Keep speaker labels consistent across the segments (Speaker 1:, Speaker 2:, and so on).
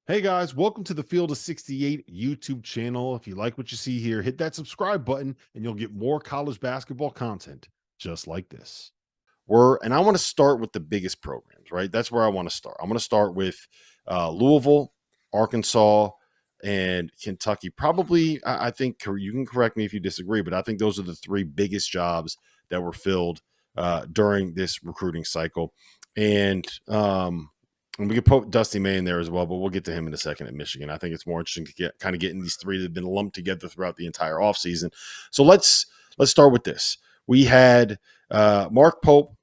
Speaker 1: Hey guys, welcome to the Field of 68 YouTube channel. If you like what you see here, hit that subscribe button and you'll get more college basketball content just like this. And I want to start with the biggest programs, right? That's where I want to start. I'm going to start with Louisville, Arkansas, and Kentucky. Probably, I think you can correct me if you disagree, but I think those are the three biggest jobs that were filled during this recruiting cycle. And we could put Dusty May in there as well, but we'll get to him in a second at Michigan. I think it's more interesting to get getting these three that have been lumped together throughout the entire offseason. So let's start with this. We had Mark Pope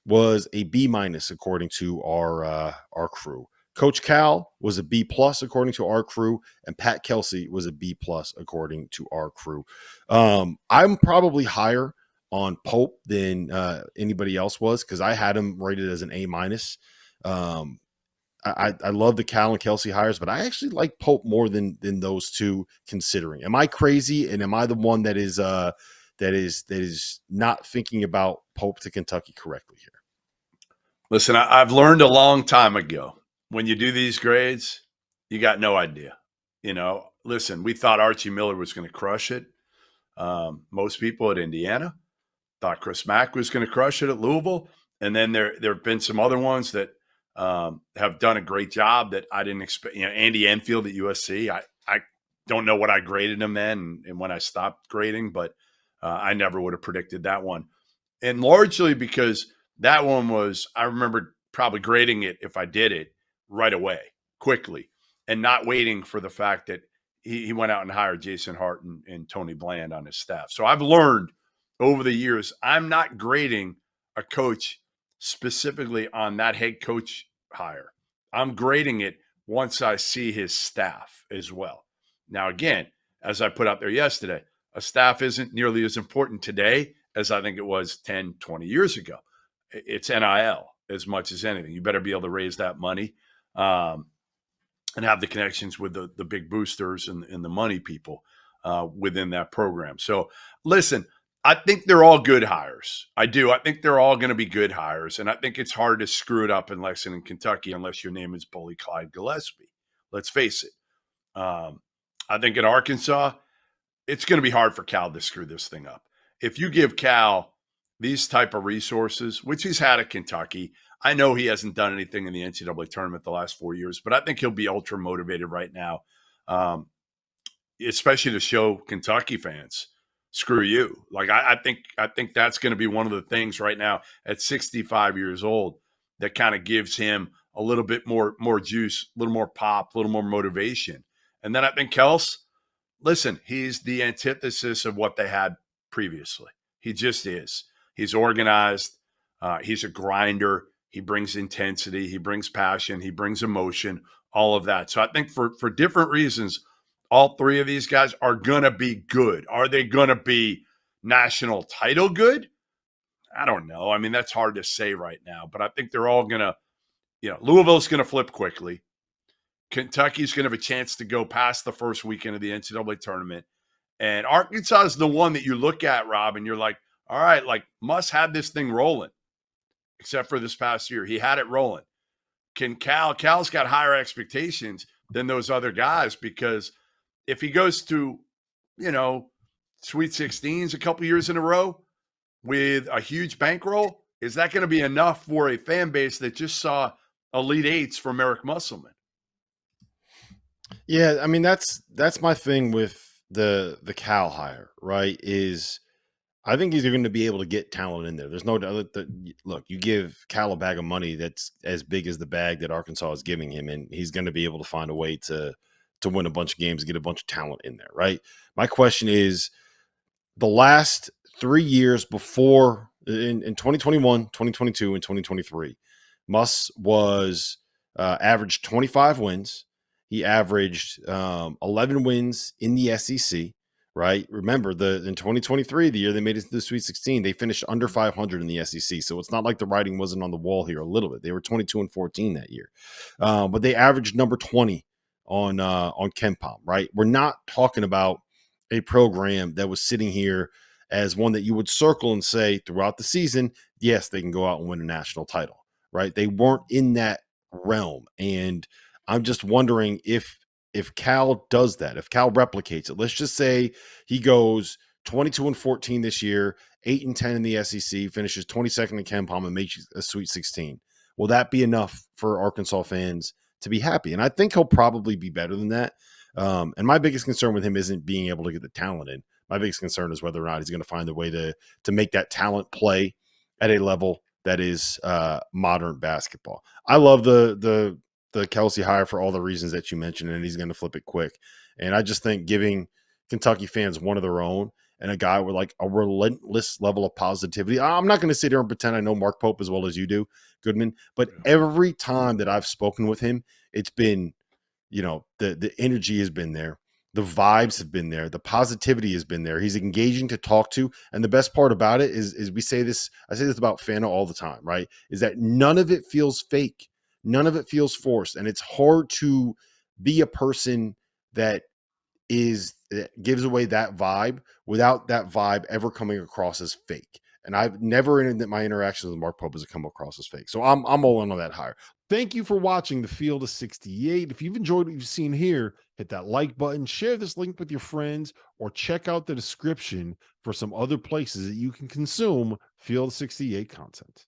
Speaker 1: was a B minus according to our crew. Coach Cal was a B plus according to our crew, and Pat Kelsey was a B plus according to our crew. I'm probably higher on Pope than anybody else was because I had him rated as an A minus. I love the Cal and Kelsey hires, but I actually like Pope more than those two. Considering, am I crazy and am I the one that is not thinking about Pope to Kentucky correctly here?
Speaker 2: Listen, I've learned a long time ago when you do these grades, you got no idea. Listen, we thought Archie Miller was going to crush it. Most people at Indiana thought Chris Mack was going to crush it at Louisville. And then there have been some other ones that have done a great job that I didn't expect. Andy Enfield at USC. I don't know what I graded him then and when I stopped grading, but I never would have predicted that one. And largely because that one was, I remember probably grading it if I did it right away, quickly, and not waiting for the fact that he went out and hired Jason Hart and Tony Bland on his staff. So I've learned over the years, I'm not grading a coach specifically on that head coach hire. I'm grading it once I see his staff as well. Now, again, as I put out there yesterday, a staff isn't nearly as important today as I think it was 10, 20 years ago. It's NIL as much as anything. You better be able to raise that money and have the connections with the big boosters and the money people within that program. So listen, I think they're all good hires. I do. I think they're all going to be good hires. And I think it's hard to screw it up in Lexington, Kentucky, unless your name is Bully Clyde Gillespie. Let's face it. I think in Arkansas, it's going to be hard for Cal to screw this thing up. If you give Cal these type of resources, which he's had at Kentucky, I know he hasn't done anything in the NCAA tournament the last 4 years, but I think he'll be ultra motivated right now, especially to show Kentucky fans, screw you. Like I think that's going to be one of the things right now at 65 years old that kind of gives him a little bit more juice, a little more pop, a little more motivation. And then I think Kels, listen, he's the antithesis of what they had previously. He just is. He's organized. He's a grinder. He brings intensity. He brings passion. He brings emotion, all of that. So I think for different reasons, all three of these guys are going to be good. Are they going to be national title good? I don't know. I mean, that's hard to say right now, but I think they're all going to, Louisville's going to flip quickly. Kentucky's going to have a chance to go past the first weekend of the NCAA tournament. And Arkansas is the one that you look at, Rob, and you're like, all right, like Muss had this thing rolling, except for this past year. He had it rolling. Can Cal's got higher expectations than those other guys because if he goes to, Sweet 16s a couple years in a row with a huge bankroll, is that going to be enough for a fan base that just saw Elite Eights from Eric Musselman?
Speaker 1: Yeah, I mean that's my thing with the Cal hire, right? Is I think he's going to be able to get talent in there. There's no doubt. Look, you give Cal a bag of money that's as big as the bag that Arkansas is giving him, and he's going to be able to find a way to win a bunch of games, get a bunch of talent in there, right? My question is, the last 3 years before in 2021, 2022, and 2023, Muss was averaged 25 wins. He averaged 11 wins in the SEC. Right. Remember in 2023, the year they made it to the Sweet 16, they finished under 500 in the SEC. So it's not like the writing wasn't on the wall here a little bit. They were 22-14 that year. But they averaged number 20 on KenPom, right? We're not talking about a program that was sitting here as one that you would circle and say throughout the season, yes, they can go out and win a national title, right? They weren't in that realm. And I'm just wondering if Cal does that, if Cal replicates it. Let's just say he goes 22-14 this year, 8-10 in the SEC, finishes 22nd in Ken Palm, and makes a Sweet 16. Will that be enough for Arkansas fans to be happy? And I think he'll probably be better than that. And my biggest concern with him isn't being able to get the talent in. My biggest concern is whether or not he's going to find a way to make that talent play at a level that is modern basketball. I love the Kelsey hire for all the reasons that you mentioned, and he's going to flip it quick. And I just think giving Kentucky fans one of their own and a guy with like a relentless level of positivity. I'm not going to sit here and pretend I know Mark Pope as well as you do, Goodman, but every time that I've spoken with him, it's been, the energy has been there. The vibes have been there. The positivity has been there. He's engaging to talk to. And the best part about it is I say this about Fano all the time, right? Is that none of it feels fake. None of it feels forced. And it's hard to be a person that gives away that vibe without that vibe ever coming across as fake. And I've never in my interactions with Mark Pope has come across as fake. So I'm all in on that hire.
Speaker 3: Thank you for watching the Field of 68. If you've enjoyed what you've seen here, hit that like button, share this link with your friends, or check out the description for some other places that you can consume Field of 68 content.